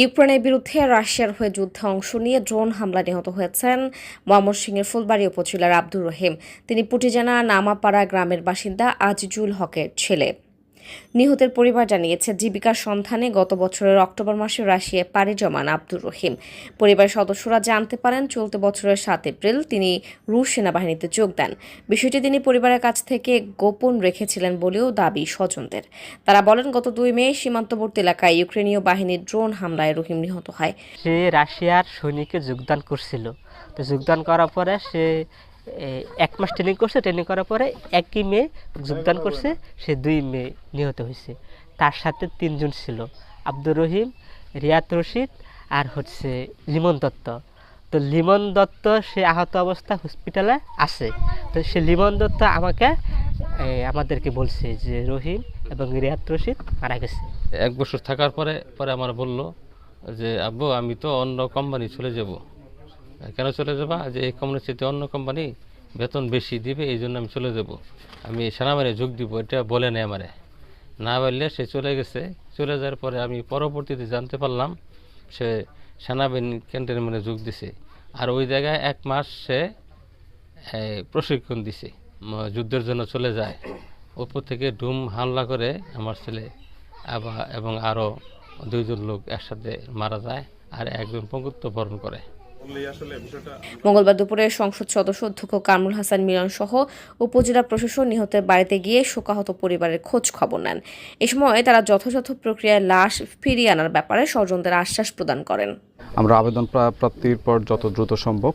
ইউক্রেনের বিরুদ্ধে রাশিয়ার হয়ে যুদ্ধে অংশ নিয়ে ড্রোন হামলায় নিহত হয়েছেন ময়মনসিংহের ফুলবাড়ী উপজেলার আব্দুর রহিম। তিনি পুটিজানা নামাপাড়া গ্রামের বাসিন্দা আজিজুল হকের ছেলে। নিহতের পরিবার জানিয়েছে, জীবিকার সন্ধানে গত বছরের অক্টোবর মাসে রাশিয়ায় পাড়ি জমান আব্দুর রহিম। পরিবারের সদস্যরা জানতে পারেন চলতি বছরের 7 এপ্রিল তিনি রুশ সেনাবাহিনীতে যোগ দেন। বিষয়টি তিনি পরিবারের কাছ থেকে গোপন রেখেছিলেন বলেও দাবি স্বজনদের। তারা বলেন, গত 2 মে সীমান্তবর্তী এলাকায় ইউক্রেনীয় বাহিনীর ড্রোন হামলায় রহিম নিহত হয়। সে রাশিয়ার সৈনিকে যোগদান করছিল। তো যোগদান করার পরে সে 1 মাস ট্রেনিং করছে। ট্রেনিং করার পরে 1 মে যোগদান করছে। সে 2 মে নিহত হয়েছে। তার সাথে 3 জন ছিল, আব্দুর রহিম, রিয়াত রশিদ আর লিমন দত্ত। তো লিমন দত্ত সে আহত অবস্থা হসপিটালে আছে। তো সে লিমন দত্ত আমাদেরকে বলছে যে রহিম এবং রিয়াত রশিদ মারা গেছে। 1 বছর থাকার পরে আমার বলল যে আব্বু, আমি তো অন্য কোম্পানি চলে যাব। কেন চলে যাবা? যে এই কোম্পানির সাথে অন্য কোম্পানি বেতন বেশি দিবে, এই জন্য আমি চলে যাব। আমি সেনাবাহিনী যোগ দিব, এটা বলে নেই আমারে। না বললে সে চলে গেছে। চলে যাওয়ার পরে আমি পরবর্তীতে জানতে পারলাম সে সেনাবাহিনী ক্যান্টনমেন্টে যোগ দিছে। আর ওই জায়গায় 1 মাস সে প্রশিক্ষণ দিছে, যুদ্ধের জন্য চলে যায়। উপর থেকে ডুম হামলা করে আমার ছেলে এবং আরও 2 জন লোক একসাথে মারা যায়, আর 1 জন পঙ্গুত্ব বরণ করে। মঙ্গলবার দুপুরে সংসদ সদস্য অধ্যক্ষ কামরুল হাসান মিলন সহ উপজেলা প্রশাসন নিহতের বাড়িতে গিয়ে শোকাহত পরিবারের খোঁজ খবর নেন। এ সময় তারা যথাযথ প্রক্রিয়ায় লাশ ফিরিয়ে আনার ব্যাপারে স্বজনদের আশ্বাস প্রদান করেন। আমরা আবেদন প্রাপ্তির পর যত দ্রুত সম্ভব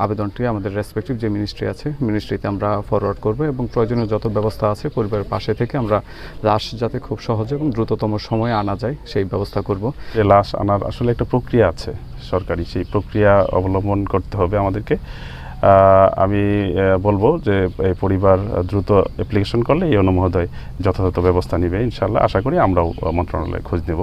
আবেদনটি আমাদের রেসপেক্টিভ যে মিনিস্ট্রি আছে, মিনিস্ট্রিতে আমরা ফরওয়ার্ড করব এবং প্রয়োজনীয় যত ব্যবস্থা আছে পরিবারের পাশে থেকে আমরা লাশ যাতে খুব সহজে এবং দ্রুততম সময়ে আনা যায় সেই ব্যবস্থা করব। যে লাশ আনার আসলে একটা প্রক্রিয়া আছে সরকারি, সেই প্রক্রিয়া অবলম্বন করতে হবে আমাদেরকে। আমি বলবো যে পরিবার দ্রুত অ্যাপ্লিকেশন করলে এই মহোদয় যথাযথ ব্যবস্থা নেবে ইনশাআল্লাহ। আশা করি আমরাও মন্ত্রণালয়ে খোঁজ নেব।